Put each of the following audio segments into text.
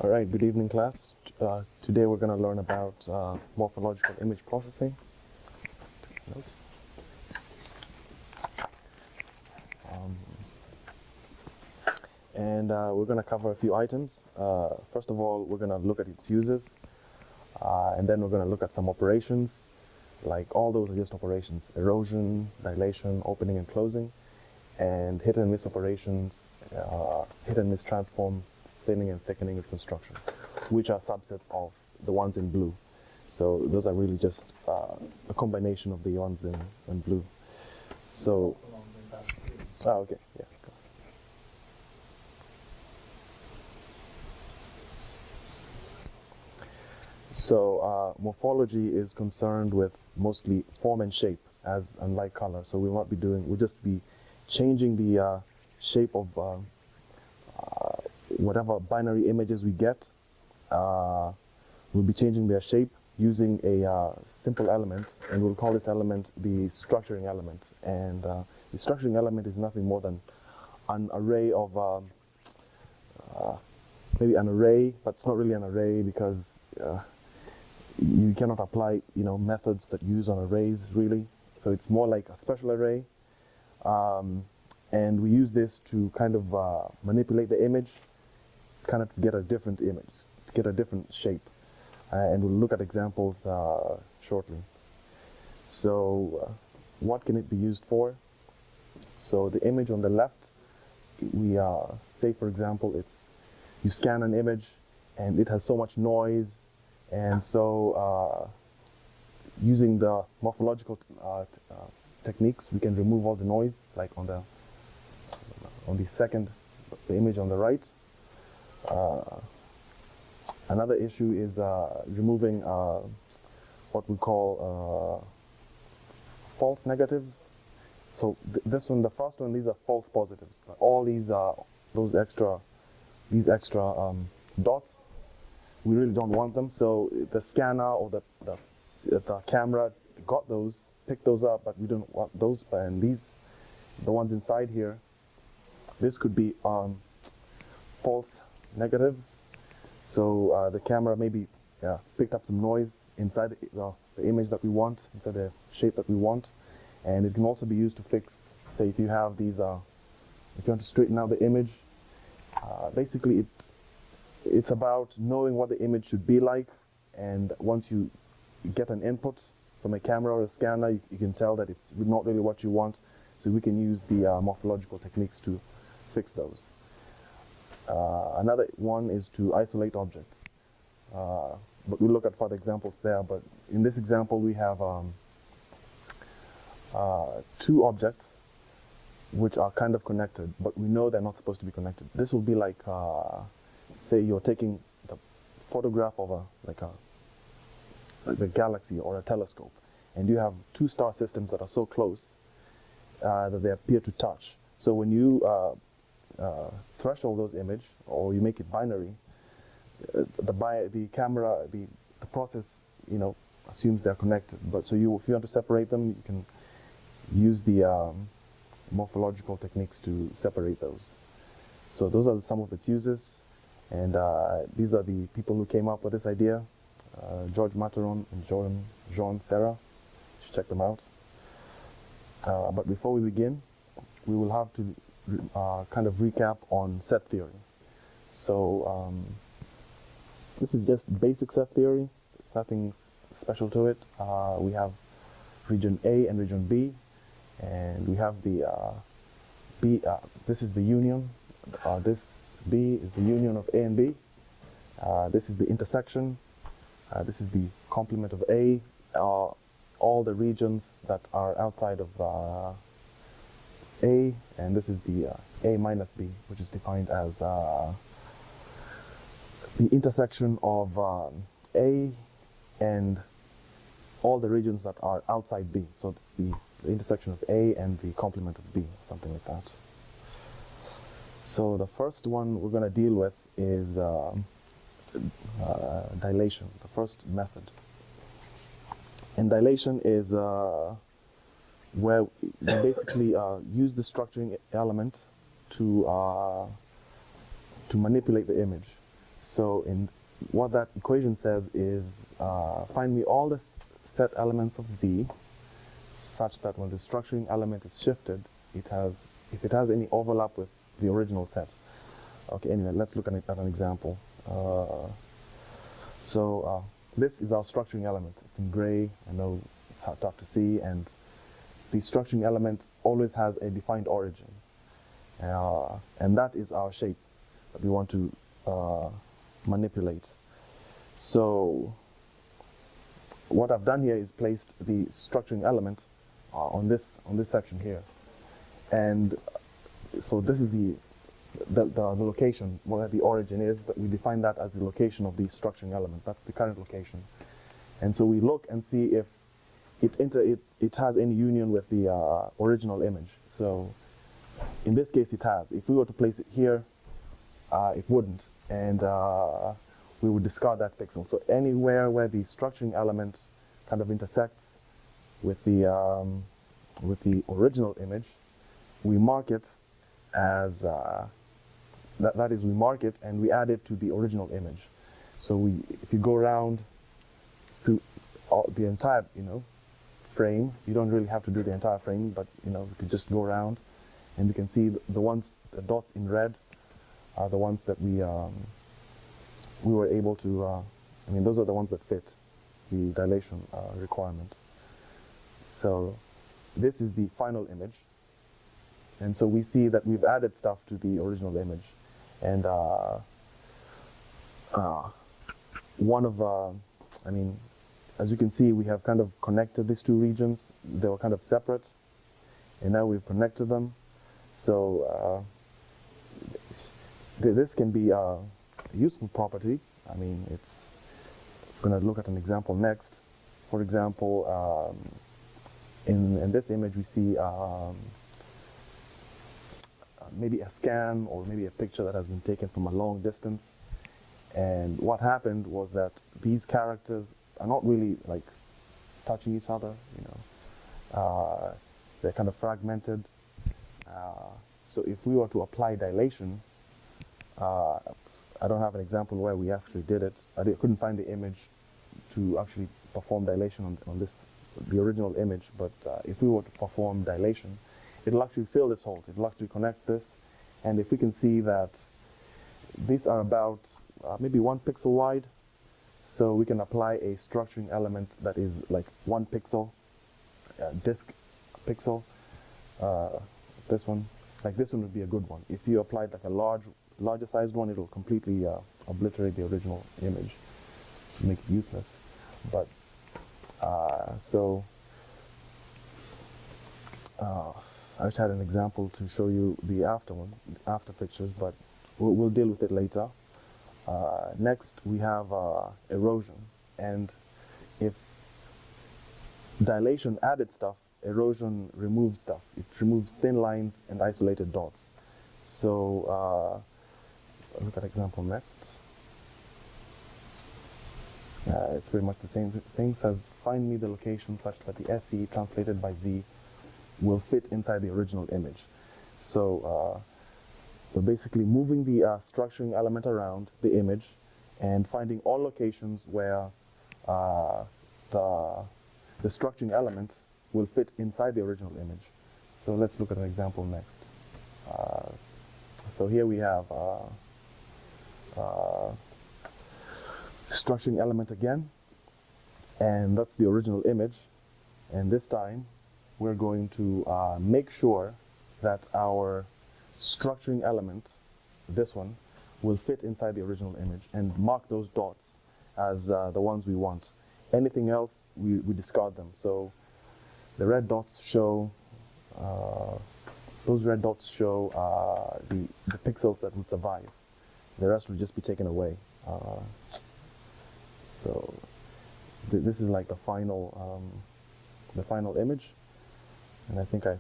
All right, good evening, class. Today we're going to learn about morphological image processing. Notes. We're going to cover a few items. First of all, we're going to look at its uses, and then we're going to look at some operations, like all those are just operations: erosion, dilation, opening and closing, and hit and miss operations, hit and miss transform, thinning and thickening reconstruction, which are subsets of the ones in blue. So those are really just a combination of the ones in blue. So, okay, yeah. So morphology is concerned with mostly form and shape, as unlike color. So we'll just be changing the shape of whatever binary images we get. We'll be changing their shape using a simple element, and we'll call this element the structuring element. And the structuring element is nothing more than an array of, maybe an array, but it's not really an array because you cannot apply, methods that use on arrays really. So it's more like a special array, and we use this to kind of manipulate the image, kind of to get a different image, to get a different shape, and we'll look at examples shortly. So, what can it be used for? So the image on the left, we say for example, you scan an image, and it has so much noise. And so, using the morphological techniques, we can remove all the noise, like on the image on the right. Another issue is removing what we call false negatives. So the first one, these are false positives. All these these extra dots. We really don't want them, so the scanner or the camera picked those up, but we don't want those. And the ones inside here, this could be false negatives. So the camera maybe picked up some noise inside the image that we want, inside the shape that we want, and it can also be used to fix. Say if you have these, if you want to straighten out the image, basically it's about knowing what the image should be like, and once you get an input from a camera or a scanner, you can tell that it's not really what you want, so we can use the morphological techniques to fix those. Another one is to isolate objects, but we'll look at further examples there. But in this example, we have two objects which are kind of connected, but we know they're not supposed to be connected. This will be like say you're taking the photograph of a galaxy or a telescope, and you have two star systems that are so close that they appear to touch. So when you threshold those image, or you make it binary, the camera, the process, assumes they're connected. But so if you want to separate them, you can use the morphological techniques to separate those. So those are some of its uses. And these are the people who came up with this idea, George Materon and Jean Serra. You should check them out. But before we begin, we will have to kind of recap on set theory. So this is just basic set theory. There's nothing special to it. We have region A and region B, and we have the B. This is the union. This B is the union of A and B. This is the intersection. This is the complement of A. All the regions that are outside of A, and this is the A minus B, which is defined as the intersection of A and all the regions that are outside B. So it's the intersection of A and the complement of B, something like that. So the first one we're going to deal with is dilation, the first method. And dilation is where we basically use the structuring element to manipulate the image. So in what that equation says is find me all the set elements of Z such that when the structuring element is shifted, if it has any overlap with the original set. Okay, anyway, let's look at an example. This is our structuring element. It's in gray. I know it's tough to see, and the structuring element always has a defined origin. And that is our shape that we want to manipulate. So what I've done here is placed the structuring element on this section here, and so this is the location where the origin is. That we define that as the location of the structuring element. That's the current location, and so we look and see if it has any union with the original image. So in this case it has. If we were to place it here, it wouldn't, and we would discard that pixel. So anywhere where the structuring element kind of intersects with the original image, we mark it as that is, we mark it and we add it to the original image. So if you go around through the entire frame, you don't really have to do the entire frame, but you could just go around, and you can see the dots in red are the ones that we were able to. Those are the ones that fit the dilation requirement. So this is the final image, and so we see that we've added stuff to the original image, and as you can see, we have kind of connected these two regions. They were kind of separate, and now we've connected them. So this can be a useful property. It's going to look at an example next. For example, in this image we see maybe a scan or maybe a picture that has been taken from a long distance. And what happened was that these characters are not really like touching each other, they're kind of fragmented. So if we were to apply dilation, I don't have an example where we actually did it. I couldn't find the image to actually perform dilation on the original image, but if we were to perform dilation, it'll actually fill this hole. It'll actually connect this, and if we can see that these are about maybe 1 pixel wide, so we can apply a structuring element that is like 1 pixel, disk pixel. This one would be a good one. If you applied like a larger sized one, it'll completely obliterate the original image, make it useless. But I just had an example to show you the after pictures, but we'll deal with it later. Next we have erosion, and if dilation added stuff, erosion removes stuff. It removes thin lines and isolated dots. So look at example next. It's pretty much the same thing. Says find me the location such that the SE translated by Z will fit inside the original image. So we're basically moving the structuring element around the image and finding all locations where the structuring element will fit inside the original image. So let's look at an example next. So here we have structuring element again, and that's the original image, and this time we're going to make sure that our structuring element, this one, will fit inside the original image and mark those dots as the ones we want. Anything else, we discard them. So the red dots show, those red dots show the pixels that would survive. The rest would just be taken away. So this is like the final image, and I think I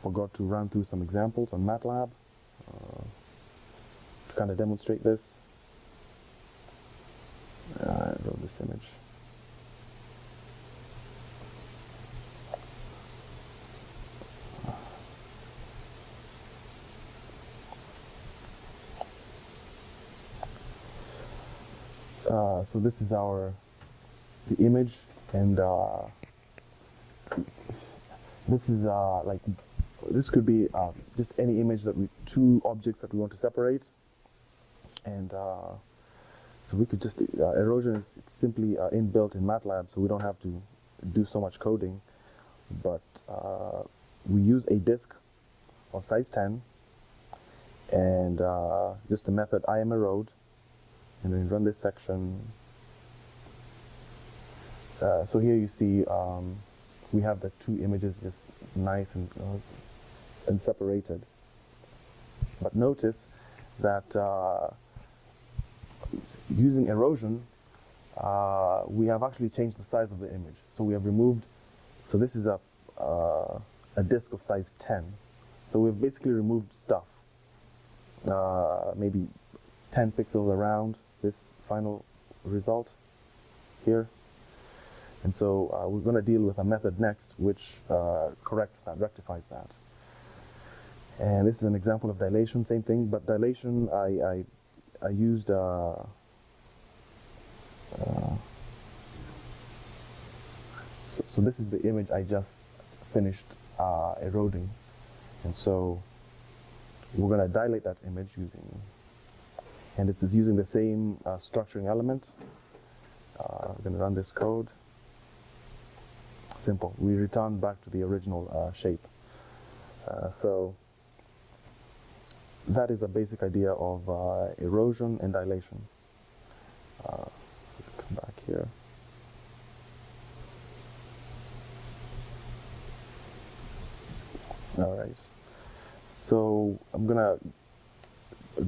forgot to run through some examples on MATLAB to kind of demonstrate this. I wrote this image. So this is the image, and this is this could be just any image that two objects that we want to separate, and so we could just erosion is simply inbuilt in MATLAB, so we don't have to do so much coding, but we use a disk of size 10 and just the method IMErode, and then run this section. So here you see we have the two images just nice and separated. But notice that using erosion, we have actually changed the size of the image. So we have removed, so this is a disk of size 10. So we've basically removed stuff, maybe 10 pixels around this final result here. And so we're going to deal with a method next which corrects that, rectifies that. And this is an example of dilation, same thing, but dilation I used so this is the image I just finished eroding, and so we're going to dilate that image and it's using the same structuring element. We're going to run this code. Simple. We return back to the original shape. So that is a basic idea of erosion and dilation. Come back here. All right. So I'm gonna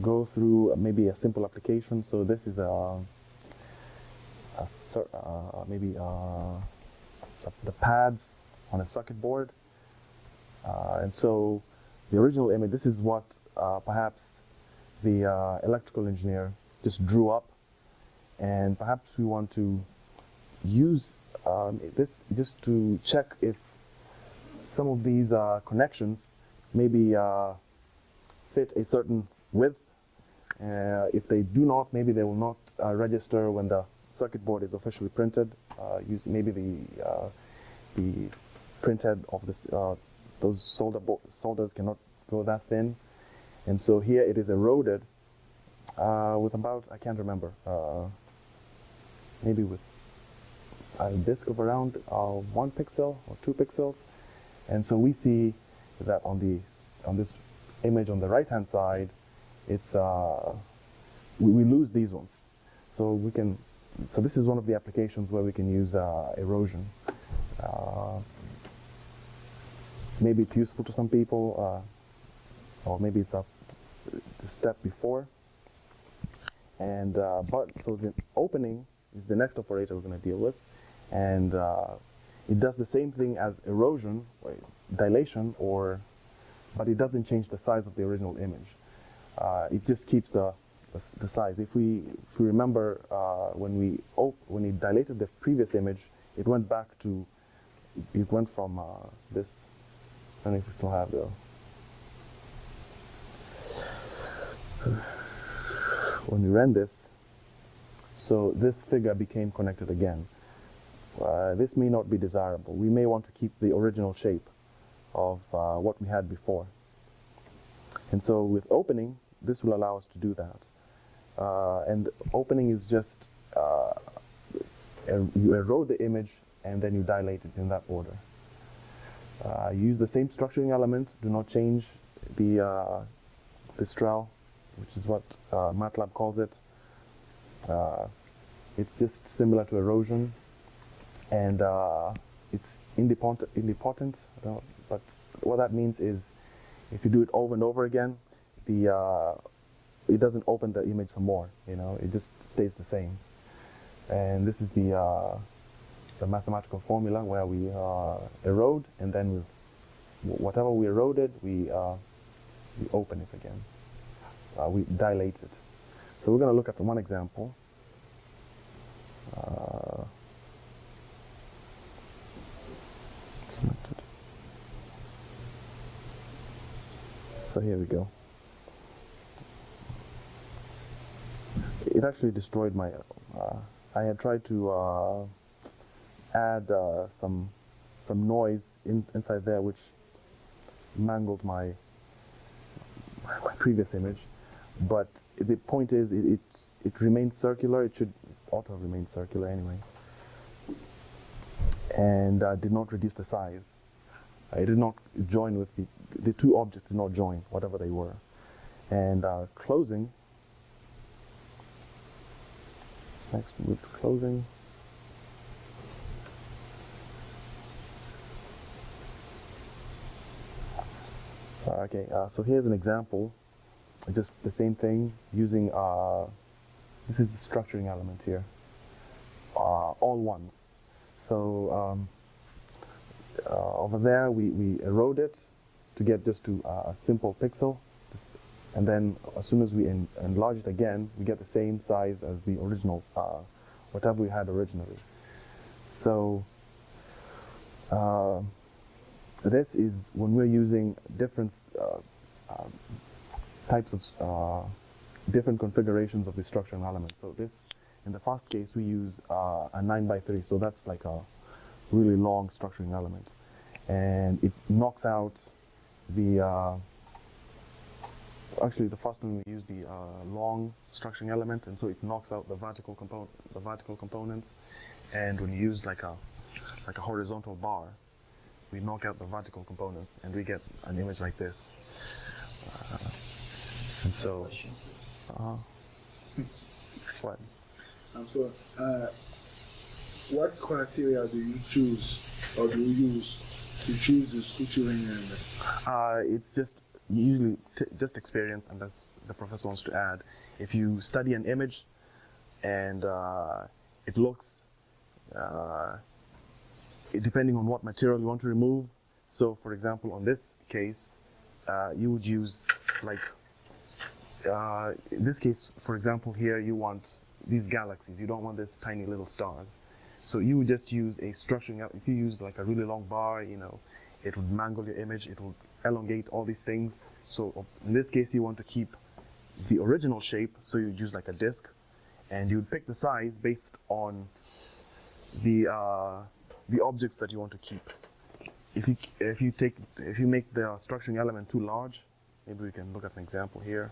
go through maybe a simple application. So this is maybe the pads on a circuit board, and so the original image. This is what perhaps the electrical engineer just drew up, and perhaps we want to use this just to check if some of these connections maybe fit a certain width. If they do not, maybe they will not register when the circuit board is officially printed. Using maybe the printhead of this, those solders cannot go that thin, and so here it is eroded with about, I can't remember, maybe with a disk of around 1 pixel or 2 pixels, and so we see that on this image on the right hand side, it's we lose these ones, so we can. So this is one of the applications where we can use erosion. Maybe it's useful to some people, or maybe it's the step before. And so the opening is the next operator we're going to deal with, and it does the same thing as erosion, or dilation, but it doesn't change the size of the original image. It just keeps the size. If we remember, when we dilated the previous image, it went from this. I don't know if we still have when we ran this, so this figure became connected again. This may not be desirable. We may want to keep the original shape of what we had before. And so with opening, this will allow us to do that. And opening is just, you erode the image and then you dilate it in that order. Use the same structuring element, do not change the strahl, which is what MATLAB calls it. It's just similar to erosion, and it's idempotent, but what that means is if you do it over and over again, it doesn't open the image some more, it just stays the same. And this is the mathematical formula where we erode, and then whatever we eroded, we open it again. We dilate it. So we're going to look at one example. So here we go. It it actually destroyed my. I had tried to add some noise inside there, which mangled my previous image. But the point is, it remains circular. It should ought to have remained circular anyway, and did not reduce the size. It did not join with the two objects did not join, whatever they were. And closing. Next, move to closing. Okay, so here's an example. Just the same thing using. This is the structuring element here. All ones. So over there we erode it to get just to a simple pixel. And then as soon as we enlarge it again, we get the same size as the original, whatever we had originally. So this is when we're using different types of different configurations of the structural elements. So this, in the first case, we use a 9x3, so that's like a really long structuring element. And it knocks out the actually, the first one we use the long structuring element, and so it knocks out the vertical components. And when you use like a horizontal bar, we knock out the vertical components, and we get an image like this. And so, what? So, what criteria do you choose, or do you use to choose the structuring element? It's just usually just experience, unless the professor wants to add. If you study an image and it looks, depending on what material you want to remove. So, for example, on this case, you would use like, in this case, for example, here you want these galaxies. You don't want these tiny little stars. So you would just use a structuring. If you use like a really long bar, you know, it would mangle your image. It will elongate all these things. So in this case, you want to keep the original shape. So you use like a disc, and you would pick the size based on the objects that you want to keep. If you make the structuring element too large, maybe we can look at an example here.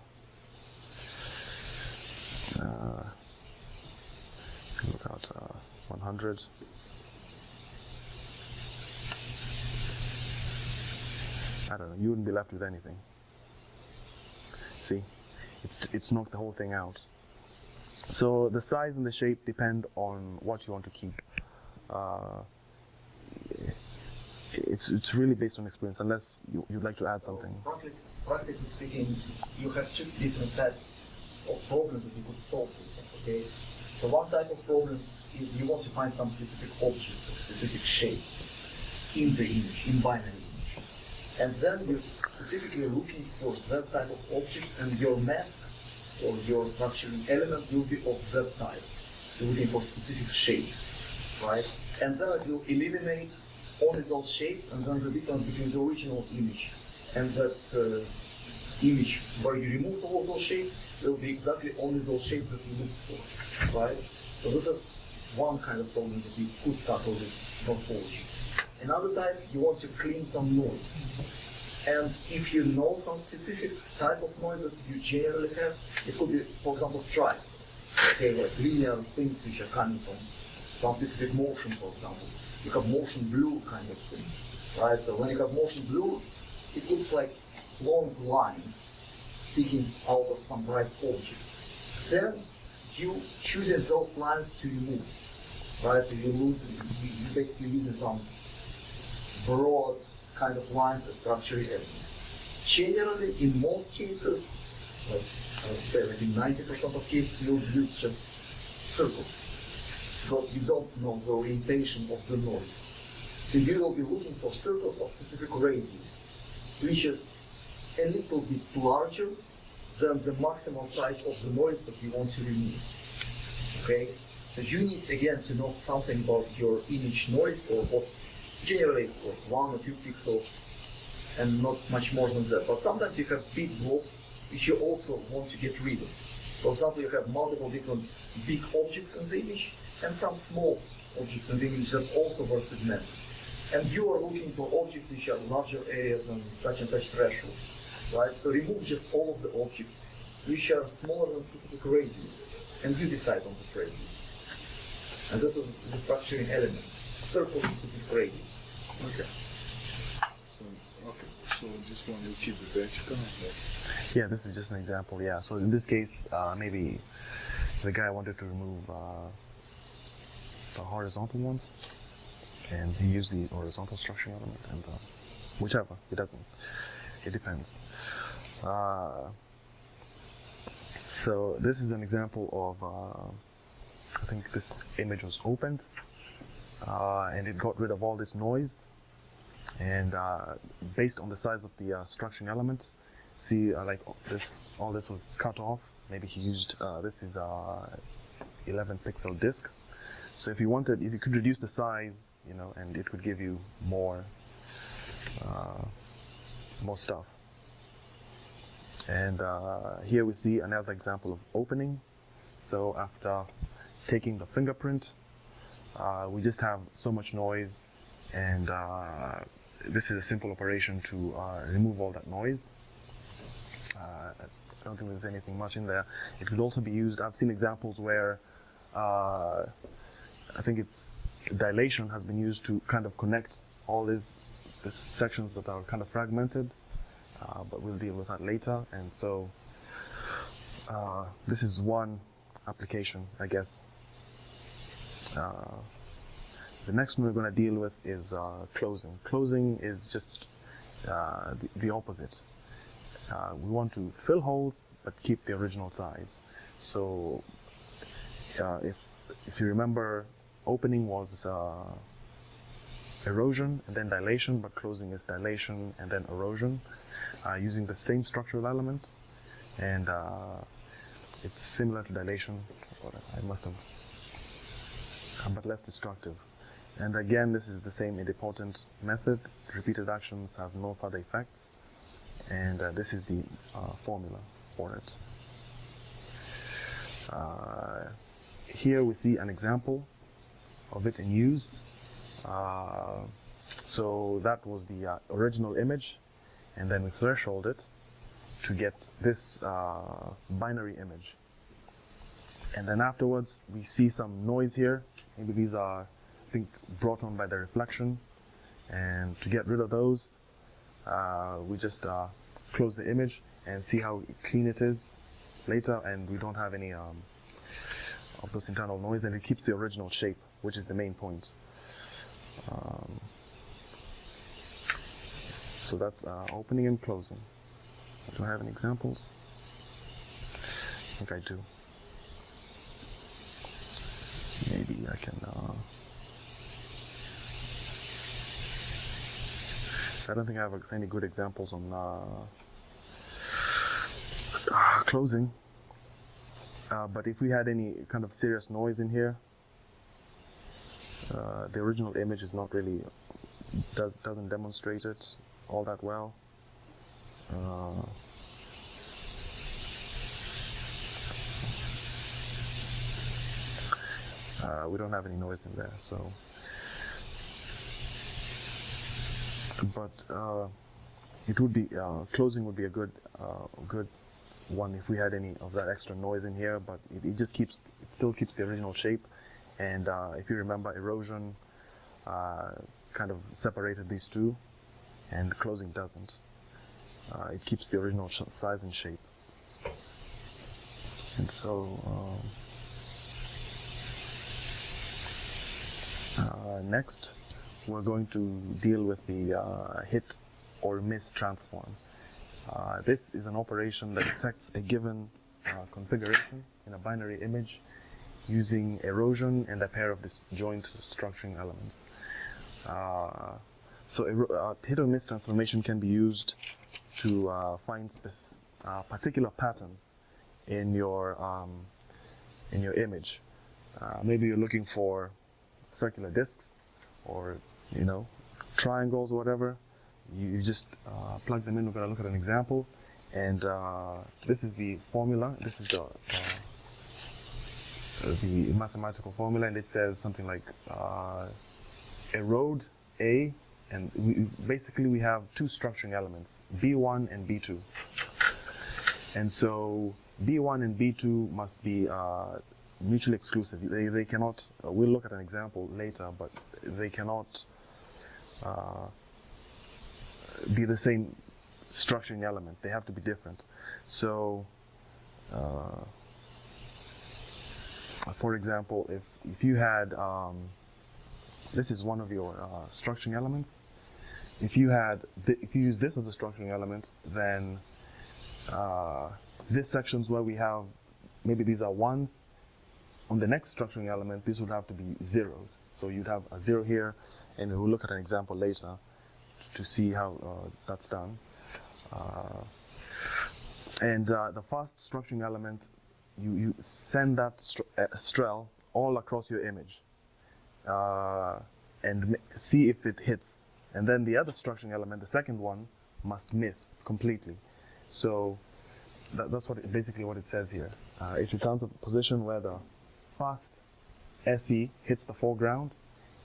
Look out 100. I don't know. You wouldn't be left with anything. See, it's knocked the whole thing out. So the size and the shape depend on what you want to keep. It's really based on experience, unless you'd like to add something. Practically speaking, you have two different types of problems that you could solve with them, okay? So one type of problems is you want to find some specific objects or specific shape in the image, in binary image. And then you're specifically looking for that type of object, and your mask or your structuring element will be of that type. You're looking for specific shape, right? And then it will eliminate only those shapes, and then the difference between the original image and that image where you removed all those shapes will be exactly only those shapes that you looked for, right? So this is one kind of problem that you could tackle with morphology. Another type, you want to clean some noise. And if you know some specific type of noise that you generally have, it could be, for example, stripes, okay, like linear things which are coming from some specific motion, for example. You have motion blue kind of thing, right? So when you have motion blue, it looks like long lines sticking out of some bright objects. Then you choosing those lines to remove, right? So you basically using some broad kind of lines as structural elements. Generally, in most cases, like I would say like in 90% of cases, you'll use just circles, because you don't know the orientation of the noise. So you will be looking for circles of specific radius, which is a little bit larger than the maximum size of the noise that you want to remove. Okay? So you need again to know something about your image noise, or what generally it's like 1 or 2 pixels and not much more than that. But sometimes you have big blobs which you also want to get rid of. For example, you have multiple different big objects in the image and some small objects in the image that also were segmented. And you are looking for objects which are larger areas and such threshold, right? So remove just all of the objects which are smaller than specific radius, and you decide on the radius. And this is the structuring element, circle with specific radius. Okay. So this one you keep the vertical. Yeah, this is just an example. Yeah. So in this case, maybe the guy wanted to remove the horizontal ones, and he used the horizontal structuring element, and whichever, it doesn't. It depends. So this is an example of, I think this image was opened, and it got rid of all this noise, and based on the size of the structuring element, see like all this was cut off. Maybe he used, this is a 11 pixel disk. So if you could reduce the size, and it would give you more stuff. And here we see another example of opening. So after taking the fingerprint, we just have so much noise, and this is a simple operation to remove all that noise. I don't think there's anything much in there. It could also be used, I've seen examples where I think it's dilation has been used to kind of connect all these sections that are kind of fragmented, but we'll deal with that later. And so this is one application, I guess. The next one we're going to deal with is closing. Closing is just the opposite. We want to fill holes but keep the original size. So if you remember, opening was erosion and then dilation, but closing is dilation and then erosion, using the same structural element, and it's similar to dilation, or I must have, but less destructive. And again, this is the same idempotent method. Repeated actions have no further effects, and this is the formula for it. Here we see an example of it in use. So that was the original image, and then we threshold it to get this binary image. And then afterwards we see some noise here. Maybe these are, I think, brought on by the reflection, and to get rid of those we just close the image and see how clean it is later, and we don't have any of those internal noise, and it keeps the original shape, which is the main point. So that's opening and closing. Do I have any examples? I think I do. Maybe I can. I don't think I have any good examples on closing. But if we had any kind of serious noise in here, the original image is not really doesn't demonstrate it all that well. We don't have any noise in there, so. But it would be closing would be a good one if we had any of that extra noise in here. But it still keeps the original shape. And if you remember, erosion kind of separated these two, and closing doesn't. It keeps the original size and shape. And so next we're going to deal with the hit or miss transform. This is an operation that detects a given configuration in a binary image using erosion and a pair of disjoint structuring elements. So hit or miss transformation can be used to find particular patterns in your image. Maybe you're looking for circular discs, or triangles or whatever. You just plug them in. We're going to look at an example, And this is the formula. This is the mathematical formula, and it says something like erode A, and basically we have two structuring elements, B1 and B2. And so B1 and B2 must be mutually exclusive. They cannot, we'll look at an example later, but they cannot be the same structuring element. They have to be different. So, for example, if you had, this is one of your structuring elements. If you use this as a structuring element, then this section's where we have, maybe these are ones. On the next structuring element, this would have to be zeros. So you'd have a 0 here, and we'll look at an example later to see how that's done. And the first structuring element, you send that strel all across your image and see if it hits. And then the other structuring element, the second one, must miss completely. So that's basically what it says here. It returns a position where the first SE hits the foreground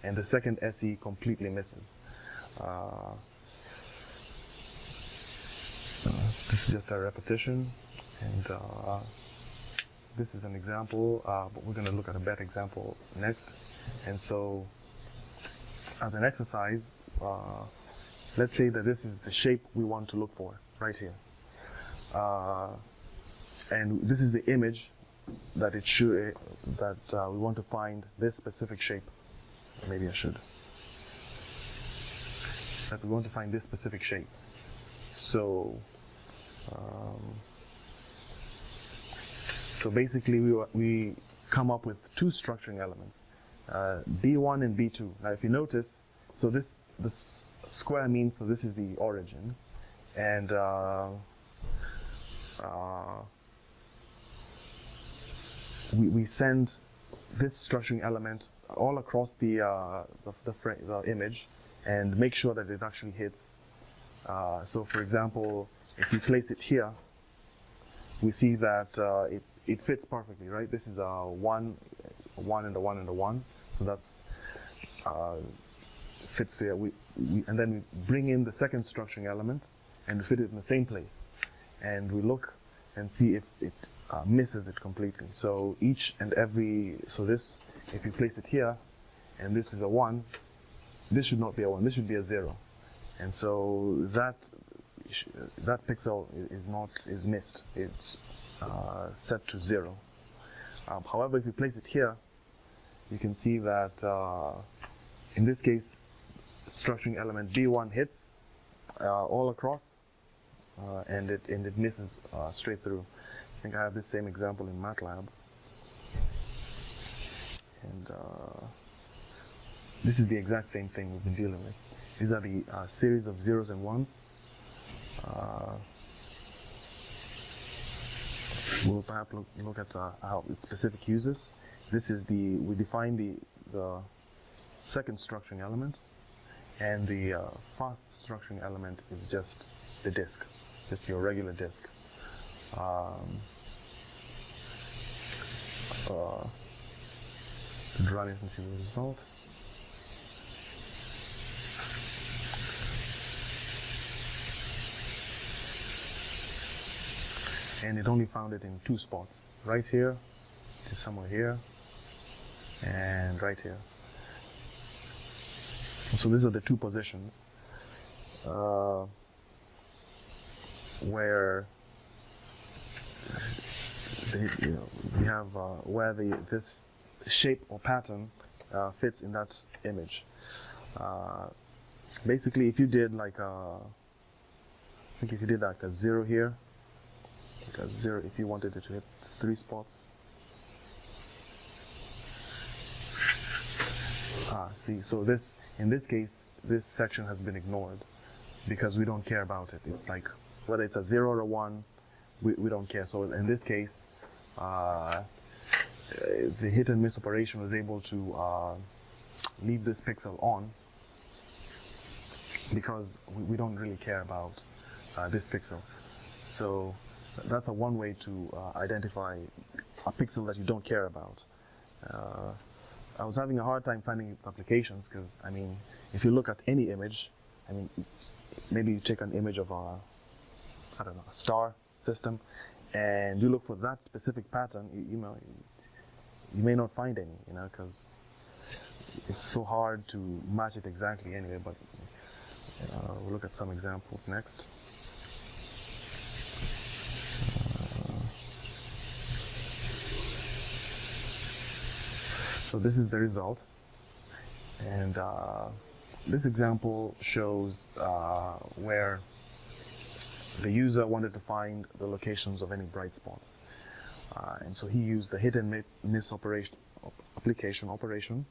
and the second SE completely misses. This is just a repetition, and this is an example, but we're going to look at a better example next. And so, as an exercise, let's say that this is the shape we want to look for, right here. And this is the image that it should, we want to find this specific shape. Maybe I should. That we want to find this specific shape. So, so basically we come up with two structuring elements, B1 and B2. Now if you notice, so this square means, so this is the origin, and we send this structuring element all across the image and make sure that it actually hits. So for example, if you place it here, we see that it fits perfectly, right? This is a 1, and a 1, and a 1. So that's fits there. And then we bring in the second structuring element and fit it in the same place. And we look and see if it misses it completely. So each and every, so this, if you place it here, and this is a 1, this should not be a 1, this should be a 0. And so that pixel is missed. It's set to 0. However, if you place it here, you can see that in this case, structuring element B1 hits all across, and it misses straight through. I think I have this same example in MATLAB, and this is the exact same thing we've been dealing with. These are the series of zeros and ones. We'll perhaps look at how specific uses. This is we define the second structuring element, and the first structuring element is just the disk, just your regular disk. Run it and see the result. And it only found it in 2 spots, right here, just somewhere here, and right here. So these are the 2 positions where we have where this shape or pattern fits in that image. Basically, if you did like I think if you did like a 0 here, like a 0, if you wanted it to hit 3 spots. See, so in this case, this section has been ignored because we don't care about it. It's like whether it's a 0 or a 1, we don't care. So in this case, the hit and miss operation was able to leave this pixel on because we don't really care about this pixel. So that's one way to identify a pixel that you don't care about. I was having a hard time finding applications because, I mean, if you look at any image, I mean, maybe you take an image of a star system, and you look for that specific pattern, you may not find any, because it's so hard to match it exactly anyway. But we'll look at some examples next. So this is the result, and this example shows where the user wanted to find the locations of any bright spots, and so he used the hit and miss application operation,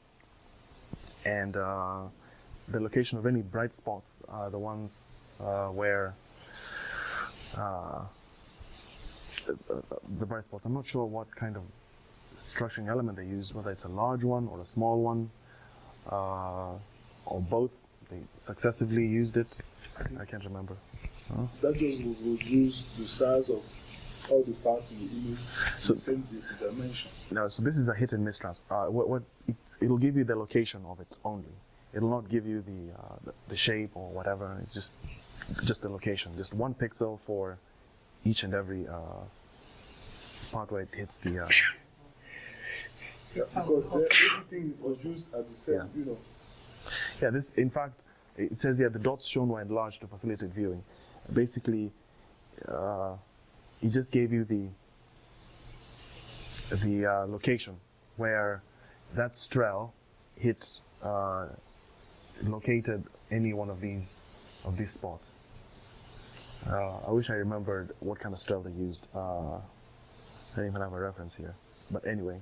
and the location of any bright spots are the ones where the bright spots. I'm not sure what kind of structuring element they used, whether it's a large one or a small one, or both. They successively used it. I can't remember. That just will reduce the size of all the parts in the image to the same dimension. No, so this is a hit and miss transfer. It'll give you the location of it only. It'll not give you the shape or whatever. It's just the location, just one pixel for each and every part where it hits the. Yeah, because everything was used at the same, Yeah, this, in fact, it says here the dots shown were enlarged to facilitate viewing. Basically, it just gave you the location where that strail hit, located any one of these spots. I wish I remembered what kind of strail they used. I don't even have a reference here. But anyway.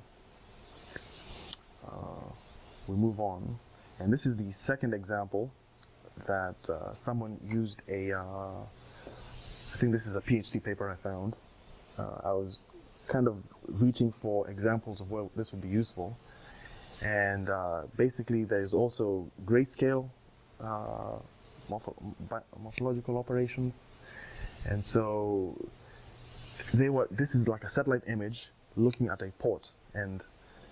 We move on, and this is the second example that someone used I think this is a PhD paper I found. I was kind of reaching for examples of where this would be useful, and basically there's also grayscale morphological operations, and so this is like a satellite image looking at a port, and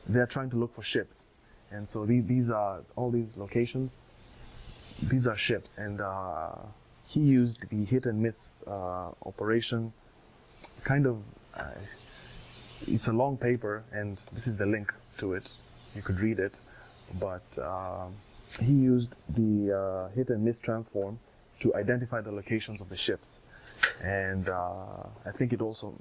they're trying to look for ships, and so these are all these locations. These are ships, and he used the hit and miss operation. Kind of, it's a long paper, and this is the link to it. You could read it, but he used the hit and miss transform to identify the locations of the ships, and I think it also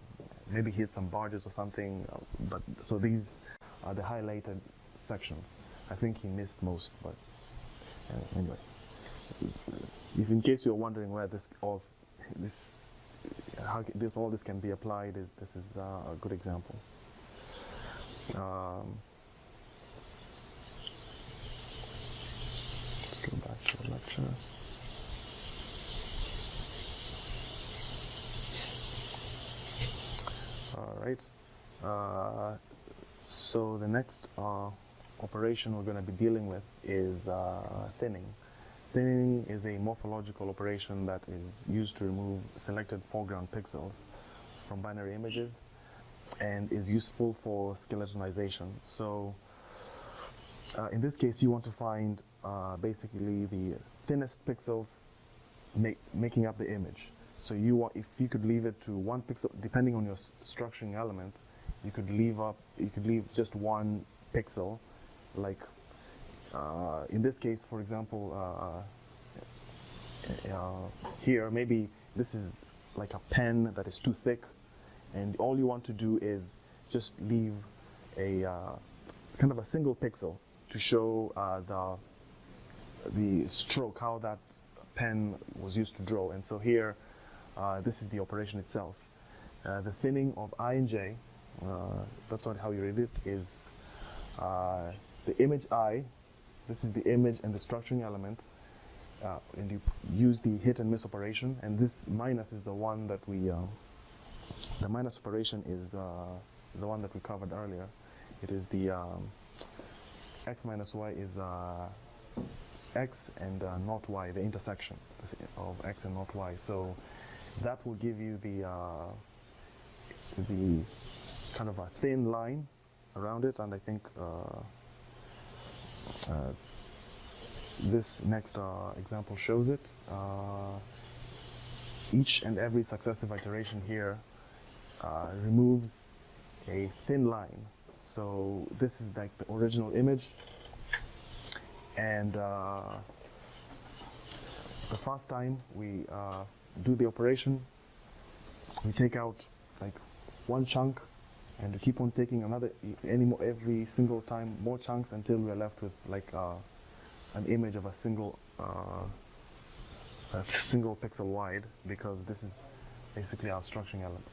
maybe hit some barges or something. But so these are the highlighted sections. I think he missed most, but anyway. If in case you're wondering where all this can be applied, this is a good example. Let's go back to the lecture. All right. So the next operation we're going to be dealing with is thinning. Thinning is a morphological operation that is used to remove selected foreground pixels from binary images and is useful for skeletonization. So in this case, you want to find basically the thinnest pixels making up the image. So if you could leave it to one pixel, depending on your structuring element, you could leave just one pixel, like in this case, for example, here maybe this is like a pen that is too thick, and all you want to do is just leave a kind of a single pixel to show the stroke, how that pen was used to draw. And so here, this is the operation itself. The thinning of I and J, that's how you read it, is the image I. This is the image and the structuring element, and you use the hit and miss operation, and this minus is the one that the minus operation is the one that we covered earlier. It is the x minus y is x and not y, the intersection of x and not y. So that will give you the kind of a thin line around it, and I think this next example shows it. Each and every successive iteration here removes a thin line. So this is like the original image, and the first time we do the operation, we take out like one chunk, and we keep on taking every single time more chunks until we are left with like an image of a single pixel wide, because this is basically our structuring element.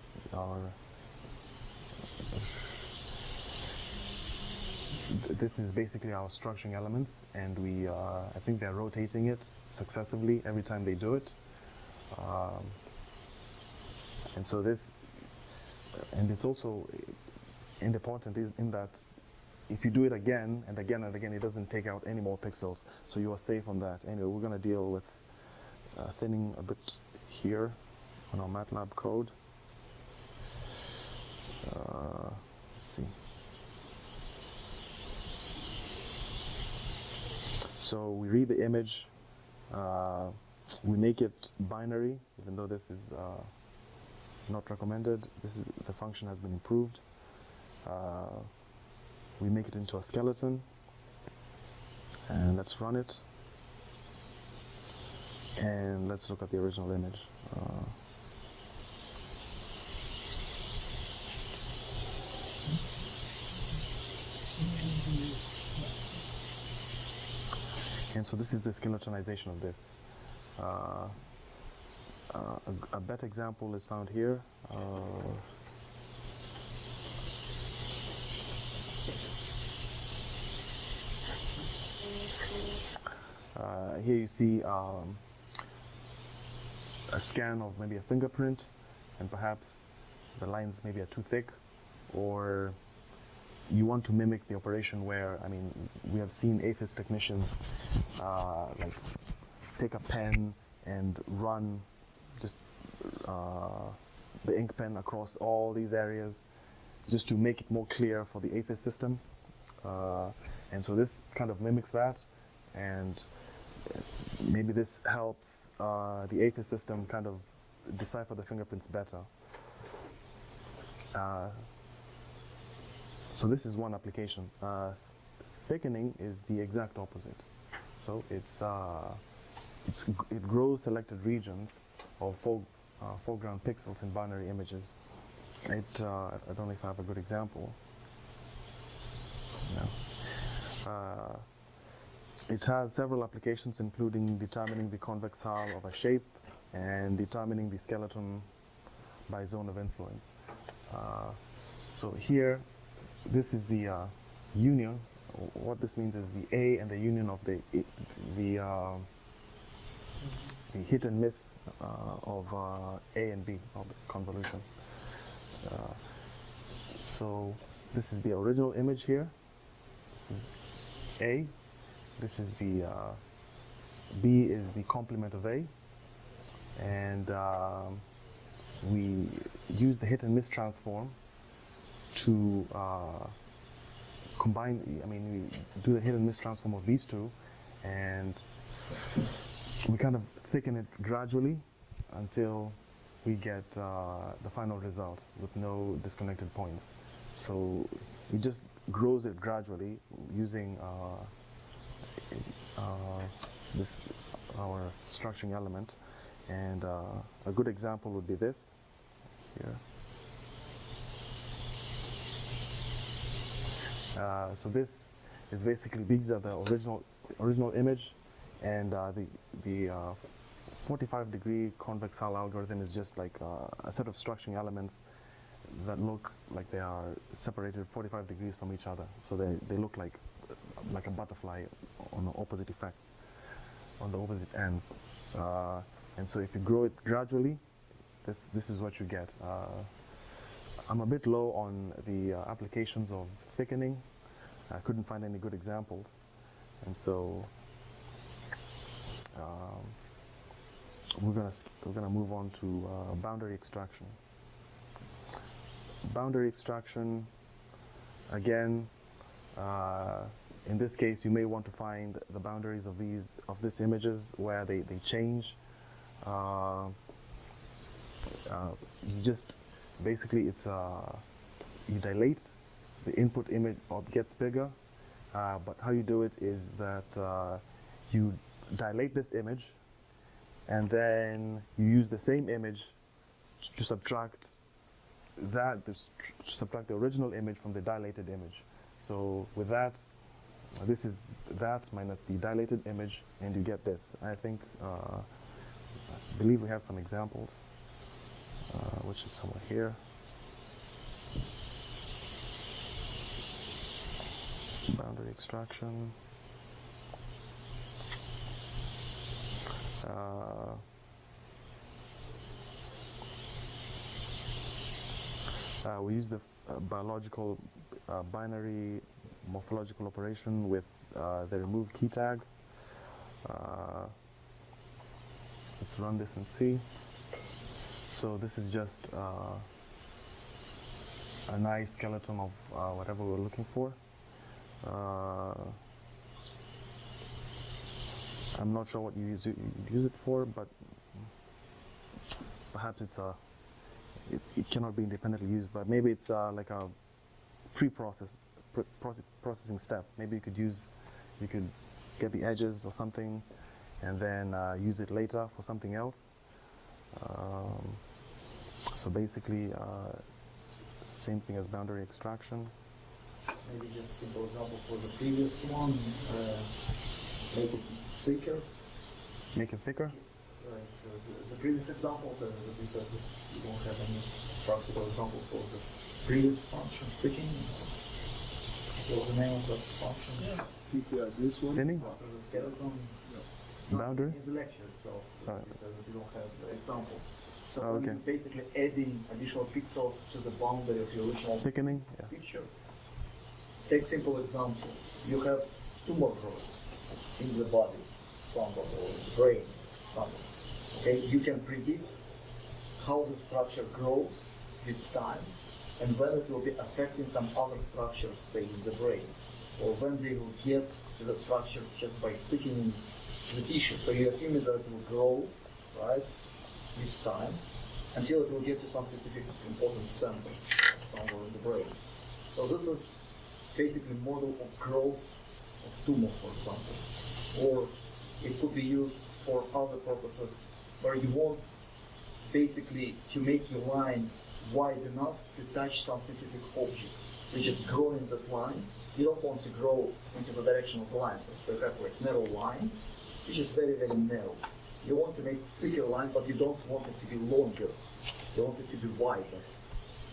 This is basically our structuring elements, and I think they're rotating it successively every time they do it. And so it's also important in that if you do it again and again and again, it doesn't take out any more pixels, so you are safe on that. Anyway, we're going to deal with thinning a bit here on our MATLAB code. Let's see. So we read the image, we make it binary, even though this is not recommended. The function has been improved. We make it into a skeleton, and let's run it. And let's look at the original image. And so this is the skeletonization of this. A better example is found here. Here you see a scan of maybe a fingerprint, and perhaps the lines maybe are too thick, or you want to mimic the operation where, I mean, we have seen APHIS technicians like take a pen and run just the ink pen across all these areas just to make it more clear for the APHIS system. And so this kind of mimics that, and maybe this helps the APHIS system kind of decipher the fingerprints better. So this is one application. Thickening is the exact opposite. So it grows selected regions of foreground pixels in binary images. I don't know if I have a good example. No. It has several applications, including determining the convex hull of a shape and determining the skeleton by zone of influence. So here, this is the union. What this means is the A and the union of the hit and miss of A and B of the convolution. So this is the original image here. This is A. This is the B is the complement of A, and we use the hit and miss transform to combine. I mean, we do the hit and miss transform of these two, and we kind of thicken it gradually until we get the final result with no disconnected points. So it just grows it gradually using our structuring element, and a good example would be this here. So this is basically, these are the original image, and the 45-degree convex hull algorithm is just like a set of structuring elements that look like they are separated 45 degrees from each other. So they look like a butterfly on the opposite effect, on the opposite ends. And so if you grow it gradually, this is what you get. I'm a bit low on the applications of thickening. I couldn't find any good examples, and so we're gonna move on to boundary extraction. Boundary extraction, again, in this case, you may want to find the boundaries of these images where they change. You just basically you dilate the input image, or it gets bigger. But how you do it is that you dilate this image, and then you use the same image to subtract subtract the original image from the dilated image. So with that, this is that minus the dilated image, and you get this. I believe we have some examples, which is somewhere here. Boundary extraction. We use the biological binary morphological operation with the remove key tag. Let's run this and see. So this is just a nice skeleton of whatever we're looking for. I'm not sure what you use it for, but perhaps it cannot be independently used. But maybe it's like a processing step. Maybe you could get the edges or something, and then use it later for something else. So basically, same thing as boundary extraction. Maybe just simple example for the previous one. Make it thicker. Make it thicker? Right. The previous examples, as we said, you don't have any practical examples for the previous function, thickening. What was the name of that function? I think this one. Thinning? After the skeleton. Boundary? In the lecture itself. Right. You said that you don't have the examples. So Oh, okay. you're basically adding additional pixels to the boundary of your original Thickening? Yeah. picture. Take simple example. You have tumor growths in the body, somewhat, or in the brain, somewhat. Okay, you can predict how the structure grows with time, and when it will be affecting some other structures, say in the brain, or when they will get to the structure just by thickening the tissue. So you assume that it will grow, right, with time, until it will get to some specific important centers somewhere in the brain. So this is basically model of growth of tumor, for example. Or it could be used for other purposes where you want basically to make your line wide enough to touch some specific object. You just grow in that line. You don't want to grow into the direction of the line. So you have like narrow line, which is very, very narrow. You want to make thicker line, but you don't want it to be longer. You want it to be wider,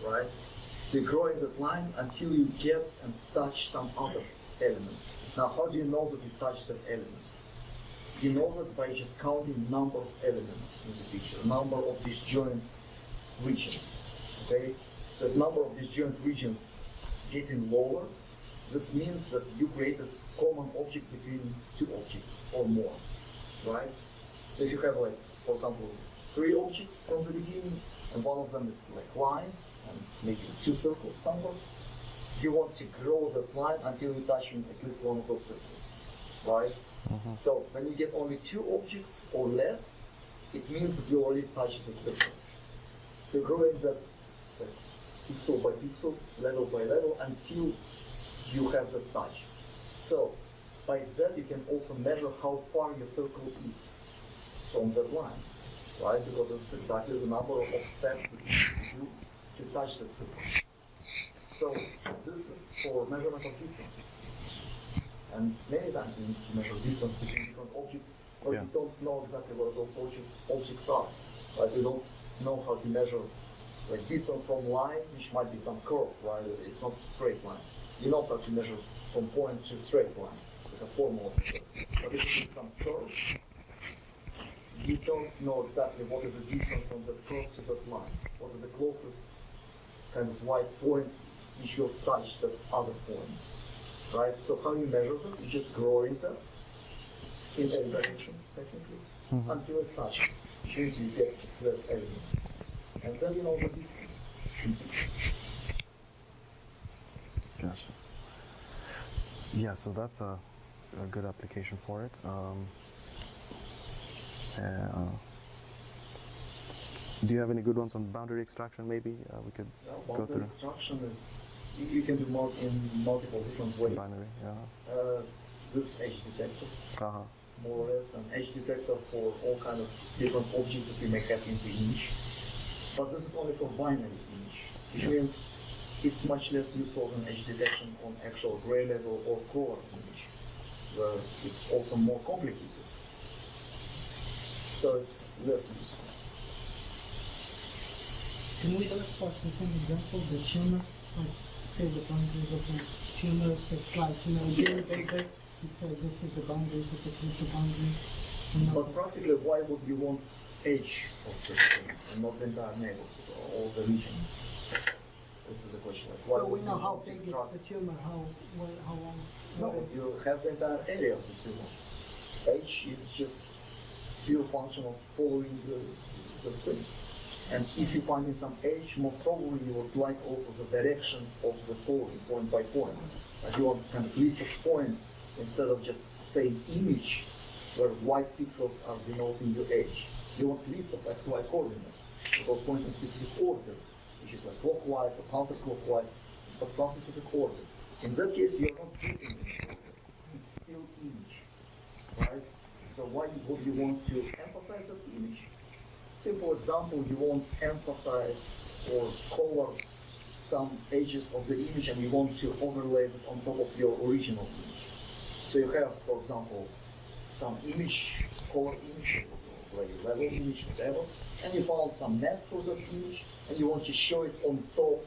right? So you grow in that line until you get and touch some other element. Now, how do you know that you touch that element? You know that by just counting number of elements in the picture, number of disjoint regions. Okay? So if number of disjoint regions getting lower, this means that you created common object between two objects or more, right? So if you have like, for example, 3 objects from the beginning, and one of them is like line, and maybe 2 circles somewhere, you want to grow that line until you touch at least one of those circles, right? Mm-hmm. So when you get only 2 objects or less, it means that you already touched the circle. So you grow in that pixel by pixel, level by level, until you have the touch. So by that you can also measure how far your circle is from that line, right? Because this is exactly the number of steps that you do to touch that circle. So this is for measurement of distance. And many times you need to measure distance between different objects, but you don't know exactly where those objects are. Right? So you don't know how to measure like distance from line, which might be some curve, right? It's not a straight line. You know how to measure from point to straight line, like a formula. But if it is some curve, you don't know exactly what is the distance from that curve to that line. What is the closest kind of white point which will touch that other point, right? So how you measure that? You just grow in that in any directions, technically, until it touches, which means you get less elements. And then you know the distance. Gotcha. Yeah, so that's a good application for it. Do you have any good ones on boundary extraction? Maybe we could go Boundary through. extraction is you can do in multiple different ways. Binary, yeah. This edge detector, Uh-huh. more or less, an edge detector for all kind of different objects that you may have in the image. But this is only for binary image, which means it's much less useful than edge detection on actual gray level or color image, where it's also more complicated. So it's less useful. Can we illustrate with some example the tumor? Like, say the boundaries of the tumor, it's like, game paper, you say this is the boundaries of the future boundaries. But practically, why would you want edge of the thing and not the entire neighborhood or the region? This is the question. Like, why So we would know you how want to big is extract- the tumor, how long. No, you have the entire area of the tumor. H is just pure function of following the thing. And if you find in some H, most probably you would like also the direction of the following, point by point. Like you want kind of list of points instead of just saying image where white pixels are denoting your H. You want list of XY coordinates, those points in specific order, which is like clockwise or counterclockwise, but some specific order. In that case, you're not putting it. It's still image, right? So why would you want to emphasize that image? Say, for example, you want to emphasize or color some edges of the image and you want to overlay it on top of your original image. So you have, for example, some image, color image, or level image, whatever, and you found some mask for that image and you want to show it on top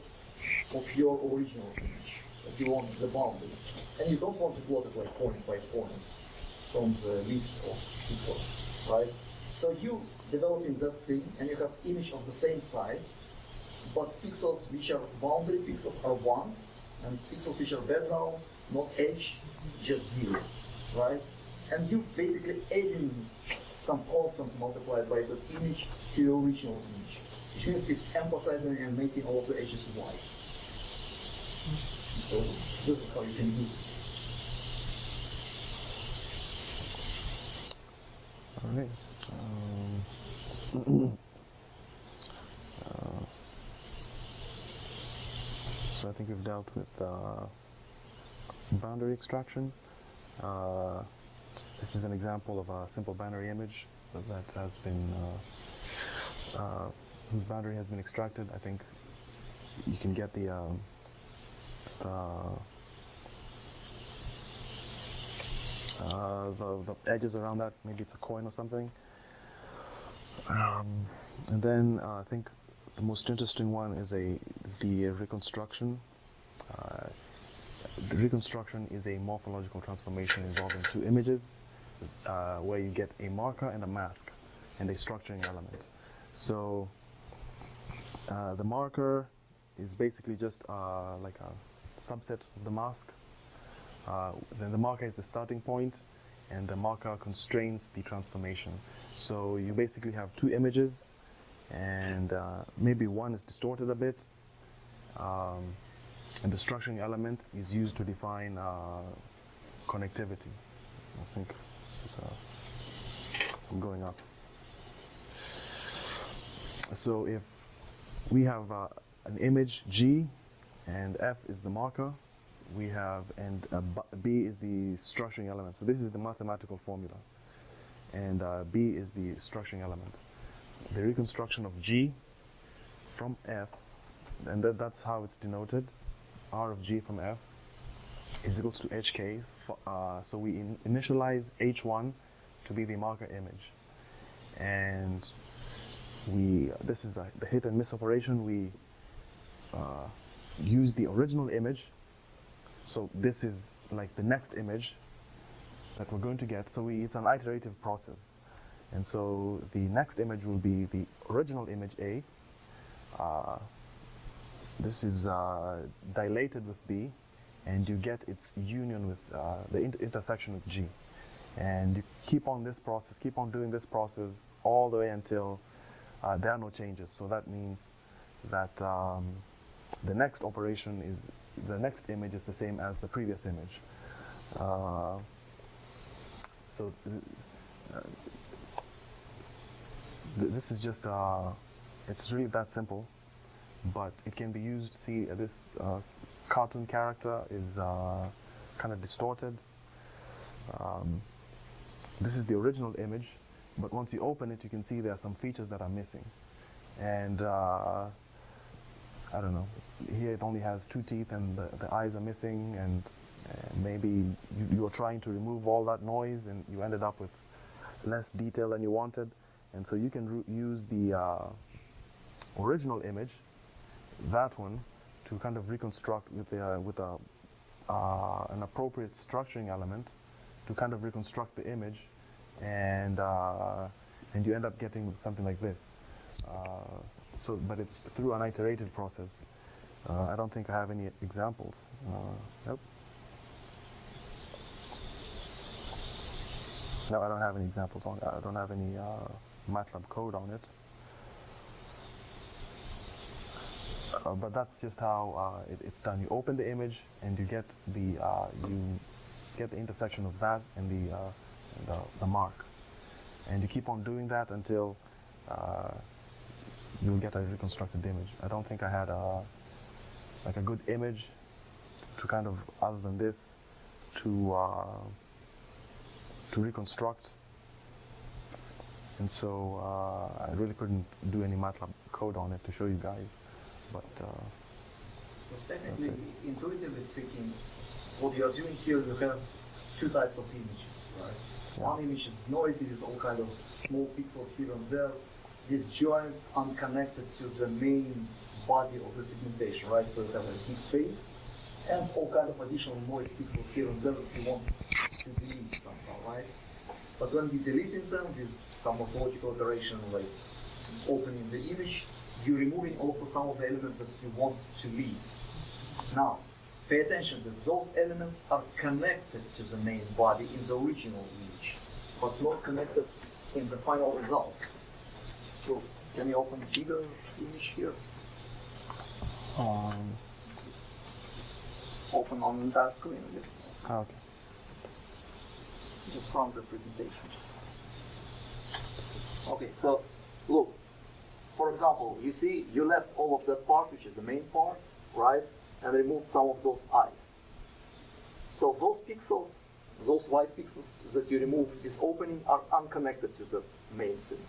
of your original image. That you want the boundaries. And you don't want to plot it like point by point from the list of pixels, right? So you developing that thing and you have image of the same size, but pixels which are boundary pixels are ones, and pixels which are background, not edge, just zero, right? And you basically adding some constant multiplied by that image to your original image, which means it's emphasizing and making all of the edges white. So this is how you can use it. All right. So I think we've dealt with boundary extraction. This is an example of a simple binary image that has been whose boundary has been extracted. I think you can get the edges around that. Maybe it's a coin or something. And then I think the most interesting one is the reconstruction. The reconstruction is a morphological transformation involving two images, where you get a marker and a mask, and a structuring element. So the marker is basically just like a subset of the mask. Then the marker is the starting point, and the marker constrains the transformation. So you basically have two images, and maybe one is distorted a bit, and the structuring element is used to define connectivity. I think this is I'm going up. So if we have an image G, and F is the marker, we have, and B is the structuring element. So this is the mathematical formula, and B is the structuring element. The reconstruction of G from F, and that's how it's denoted. R of G from F is equals to HK. So we initialize H1 to be the marker image, and this is the hit and miss operation. We use the original image. So this is like the next image that we're going to get. So it's an iterative process. And so the next image will be the original image A. This is dilated with B, and you get its union with the intersection with G. And you keep on this process, keep on doing this process all the way until there are no changes. So that means that the next operation is, the next image is the same as the previous image. This is just, it's really that simple, but it can be used. See, this cartoon character is kind of distorted. This is the original image, but once you open it, you can see there are some features that are missing. And I don't know, here it only has 2 teeth and the eyes are missing, and maybe you were trying to remove all that noise and you ended up with less detail than you wanted. And so you can use the original image, that one, to kind of reconstruct with an appropriate structuring element to kind of reconstruct the image, and you end up getting something like this. But it's through an iterative process. I don't think I have any examples. Nope. No, I don't have any examples on it. I don't have any MATLAB code on it. But that's just how it's done. You open the image and you get the intersection of that and the mark, and you keep on doing that until you'll get a reconstructed image. I don't think I had a good image to kind of, other than this, to reconstruct, and so I really couldn't do any MATLAB code on it to show you guys. But so technically, intuitively speaking, what you are doing here, you have 2 types of images, right? Yeah. One image is noisy with all kind of small pixels here and there, disjoint, unconnected to the main body of the segmentation, right? So you have a big face and all kind of additional noise pixels here and there that you want to delete somehow, right? But when we deleting them with some morphological operation like opening the image, you're removing also some of the elements that you want to leave. Now, pay attention that those elements are connected to the main body in the original image, but not connected in the final result. So, can you open a bigger image here? Open on the entire screen. okay. Just from the presentation. Okay, so look. For example, you see, you left all of that part, which is the main part, right? And removed some of those eyes. So those pixels, those white pixels that you removed this opening are unconnected to the main scene.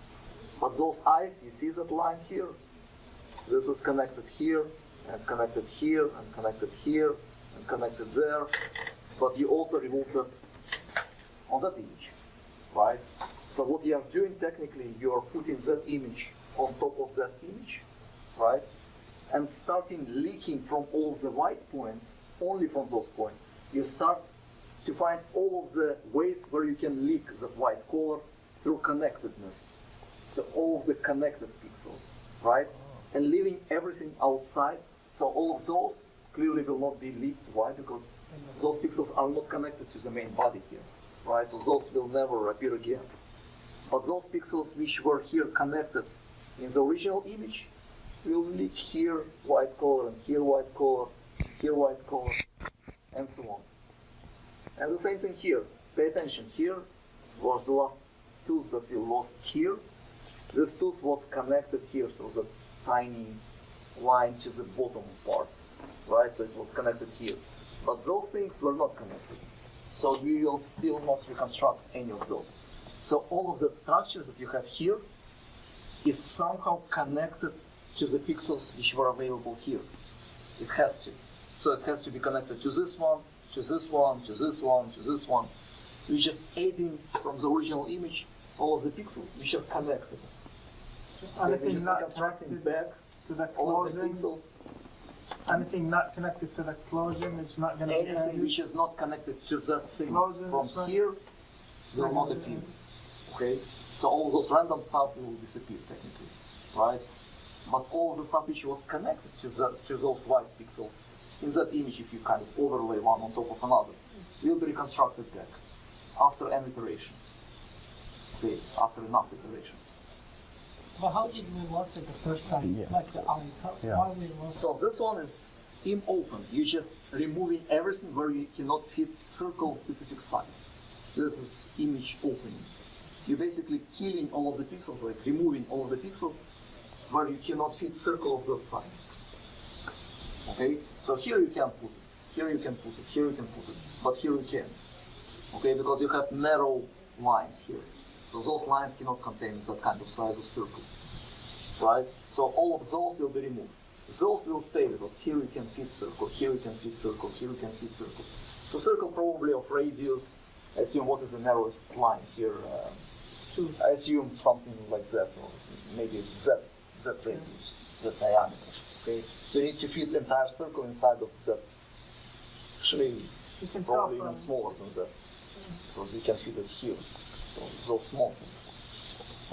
But those eyes, you see that line here? This is connected here, and connected here, and connected here, and connected there. But you also remove that on that image, right? So what you are doing technically, you are putting that image on top of that image, right? And starting leaking from all the white points, only from those points. You start to find all of the ways where you can leak the white color through connectedness. So all of the connected pixels, right? And leaving everything outside. So all of those clearly will not be leaked. Why? Because those pixels are not connected to the main body here, right? So those will never appear again. But those pixels which were here connected in the original image will leak here white color, and here white color, here white color, and so on. And the same thing here. Pay attention. Here was the last tooth that we lost here. This tooth was connected here, so the tiny line to the bottom part, right? So it was connected here. But those things were not connected. So we will still not reconstruct any of those. So all of the structures that you have here is somehow connected to the pixels which were available here. It has to. So it has to be connected to this one, to this one, to this one, to this one. We're just adding from the original image all of the pixels which are connected. Anything not connected back to the all of the closing, pixels. anything not connected to the closing, it's not going to be Anything added. which is not connected to that thing Closing, from that's right. here will not appear. Okay? So all those random stuff will disappear technically, right? But all the stuff which was connected to those white pixels in that image, if you kind of overlay one on top of another, will be reconstructed back after n iterations. Okay, after enough iterations. But how did we lost it the first time? Yeah. Like the eye. Yeah. Why we lost So this one is im open. You're just removing everything where you cannot fit circle specific size. This is image opening. You're basically killing all of the pixels, like removing all of the pixels where you cannot fit circle of that size. Okay? So here you can put it, here you can put it, here you can put it, but here you can't. Okay? Because you have narrow lines here. So those lines cannot contain that kind of size of circle. Right? So all of those will be removed. Those will stay because here you can fit circle, here you can fit circle, here you can fit circle. So circle probably of radius, I assume what is the narrowest line here? I assume something like that, or maybe it's Z radius, the diameter. Okay? So you need to fit the entire circle inside of Z. Actually, probably even smaller than that, because you can fit it here. So those small things.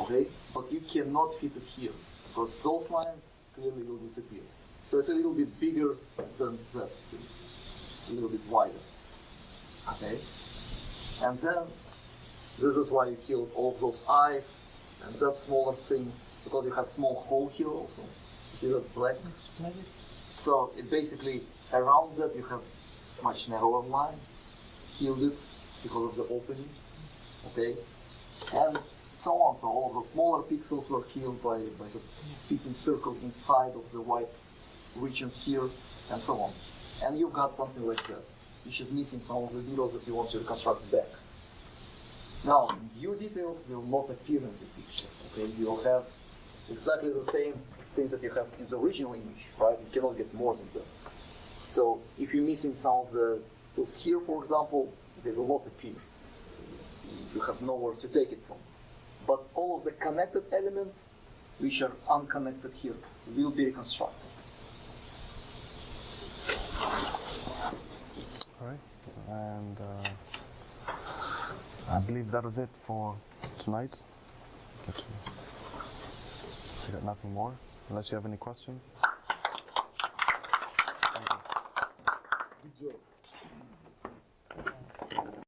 Okay? But you cannot fit it here, because those lines clearly will disappear. So it's a little bit bigger than that thing, a little bit wider. Okay? And then, this is why you killed all of those eyes and that smaller thing, because you have small hole here also. You see that black? So it basically, around that you have much narrower line, killed it because of the opening. Okay? And so on. So all of the smaller pixels were killed by the fitting circle inside of the white regions here, and so on. And you've got something like that, which is missing some of the details that you want to reconstruct back. Now, view details will not appear in the picture. Okay, you'll have exactly the same things that you have in the original image, right? You cannot get more than that. So if you're missing some of the tools here, for example, they will not appear. You have nowhere to take it from. But all of the connected elements, which are unconnected here, will be reconstructed. All right, and I believe that was it for tonight. I got nothing more, unless you have any questions. Good job.